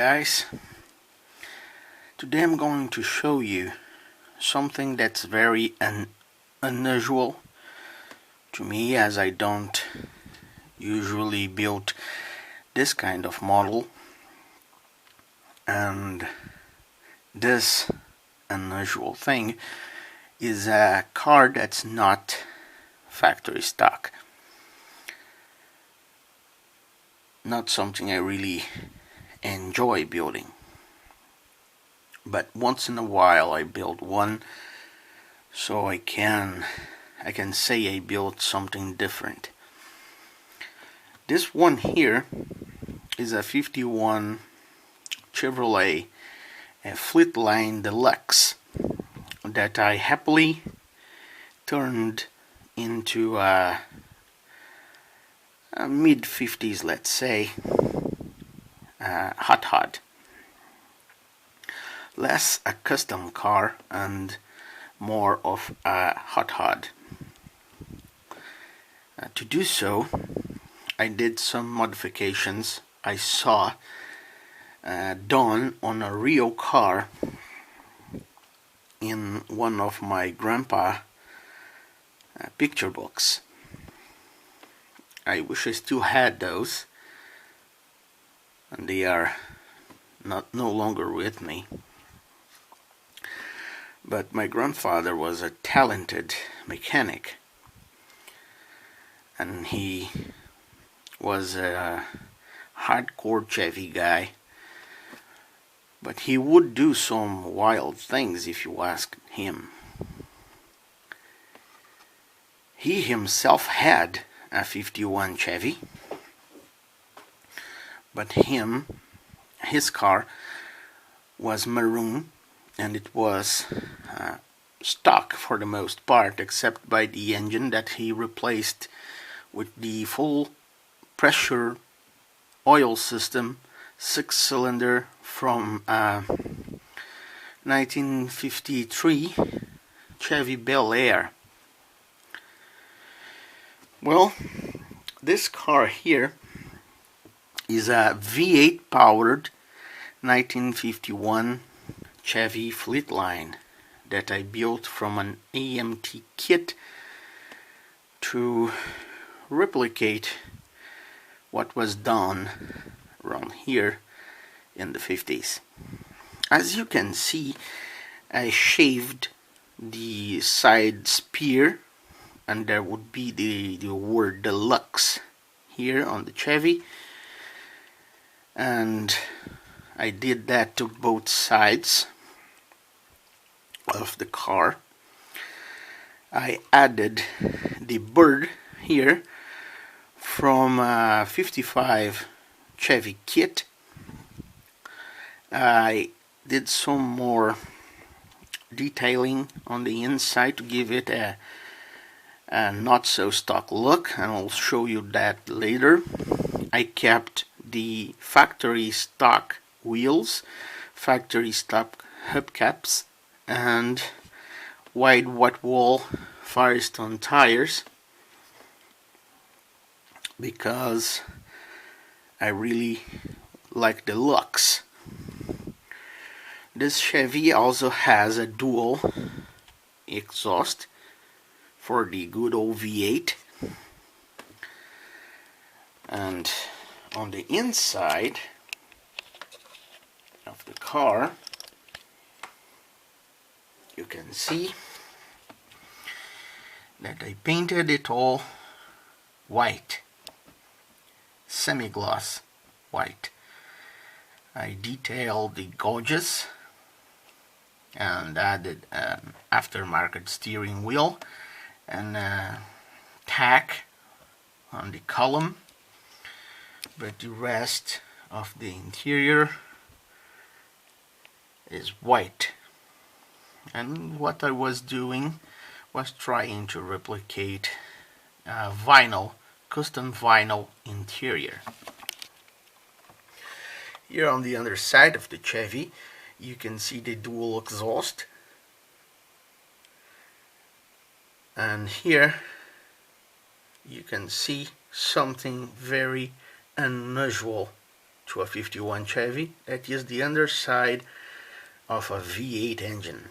guys, today I'm going to show you something that's very unusual to me, as I don't usually build this kind of model, and this unusual thing is a car that's not factory stock. Not something I really enjoy building, but once in a while I build one, so I can say I built something different. This one here is a 51 Chevrolet Fleetline Deluxe that I happily turned into a mid-50s, let's say, hot. Less a custom car and more of a hot. To do so, I did some modifications I saw done on a real car in one of my grandpa picture books. I wish I still had those, and they are no longer with me. But my grandfather was a talented mechanic, and he was a hardcore Chevy guy, but he would do some wild things if you asked him. He himself had a 51 Chevy, but his car was maroon, and it was stock for the most part, except by the engine that he replaced with the full pressure oil system 6-cylinder from 1953 Chevy Bel Air. Well, this car here is a V8 powered 1951 Chevy Fleetline that I built from an AMT kit to replicate what was done around here in the 50s. As you can see, I shaved the side spear, and there would be the word deluxe here on the Chevy, and I did that to both sides of the car. I added the bird here from a 55 Chevy kit. I did some more detailing on the inside to give it a not so stock look, and I'll show you that later. I kept the factory stock wheels, factory stock hubcaps, and wide white wall Firestone tires, because I really like the looks. This Chevy also has a dual exhaust for the good old V8, and on the inside of the car you can see that I painted it all white, semi-gloss white. I detailed the gauges and added an aftermarket steering wheel and tack on the column, but the rest of the interior is white. And what I was doing was trying to replicate a custom vinyl interior. Here on the other side of the Chevy you can see the dual exhaust, and here you can see something very unusual to a 51 Chevy. That is the underside of a V8 engine.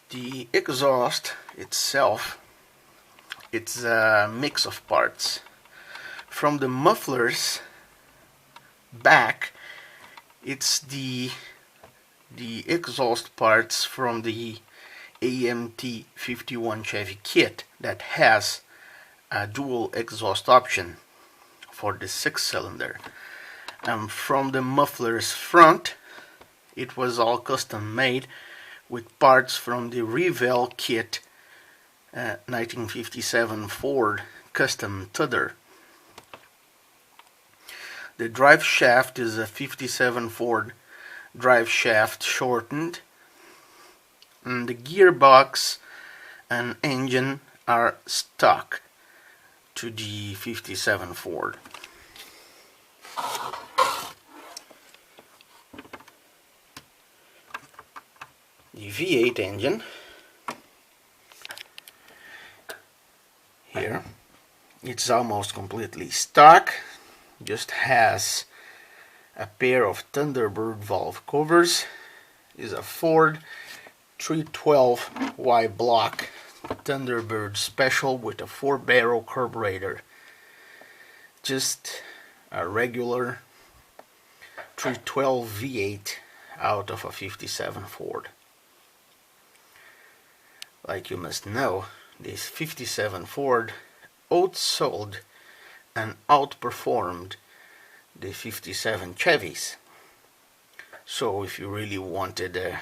The exhaust itself, it's a mix of parts. From the mufflers back, it's the exhaust parts from the AMT 51 Chevy kit that has a dual exhaust option for the 6-cylinder. From the muffler's front, it was all custom made with parts from the Revell kit 1957 Ford custom tudder. The drive shaft is a 57 Ford drive shaft shortened, and the gearbox and engine are stock to the 57 Ford. The V8 engine here, it's almost completely stock, just has a pair of Thunderbird valve covers. Is a Ford 312Y block Thunderbird special with a 4-barrel carburetor. Just a regular 312 V8 out of a 57 Ford. Like you must know, this 57 Ford outsold and outperformed the 57 Chevys. So if you really wanted a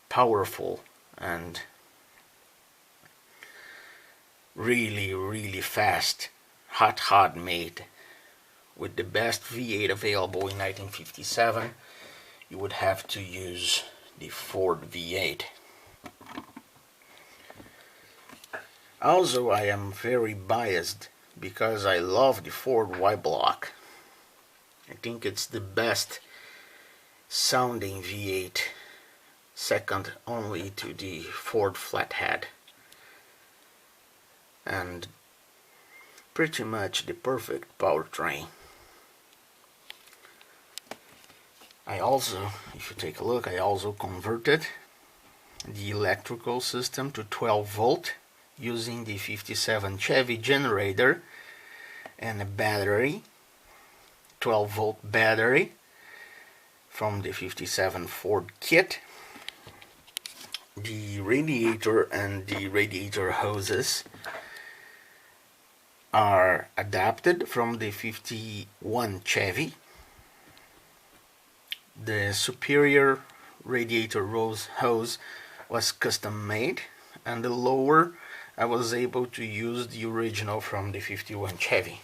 powerful and really fast hot made with the best V8 available in 1957, you would have to use the Ford V8. Also, I am very biased because I love the Ford Y block. I think it's the best sounding V8, second only to the Ford Flathead, and pretty much the perfect powertrain. I also, if you take a look, I also converted the electrical system to 12 volt using the 57 Chevy generator and a battery, 12 volt battery from the 57 Ford kit. The radiator and the radiator hoses are adapted from the 51 Chevy. The superior radiator hose was custom made, and the lower I was able to use the original from the 51 Chevy.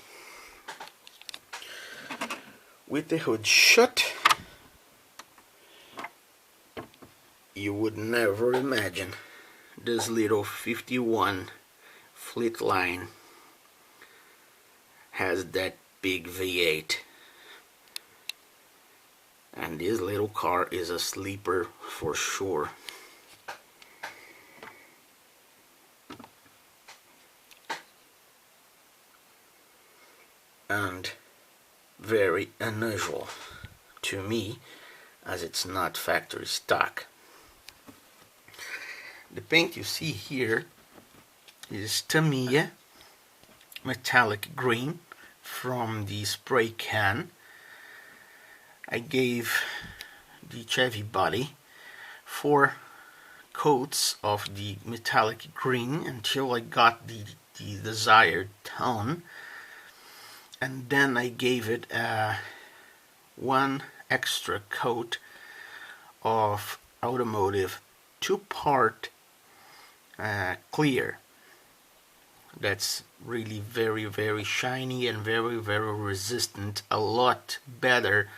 With the hood shut, you would never imagine this little 51 Fleetline has that big V8. And this little car is a sleeper for sure. And very unusual to me, as it's not factory stock. The paint you see here is Tamiya metallic green from the spray can. I gave the Chevy body 4 coats of the metallic green until I got the desired tone, and then I gave it 1 extra coat of automotive 2-part clear. That's really very shiny and very resistant, a lot better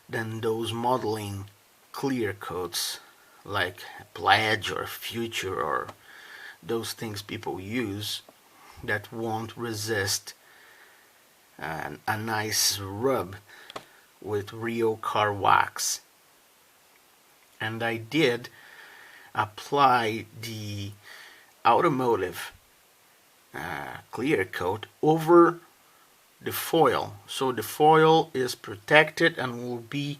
than those modeling clear coats like Pledge or Future or those things people use that won't resist a nice rub with real car wax. And I did apply the automotive clear coat over the foil, so the foil is protected and will be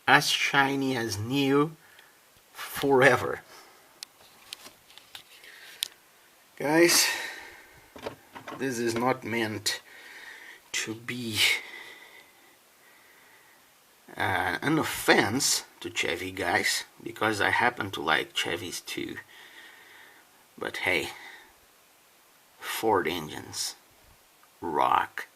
as shiny as new forever. Guys, this is not meant to be an offense to Chevy guys, because I happen to like Chevys too, but hey, Ford engines rock.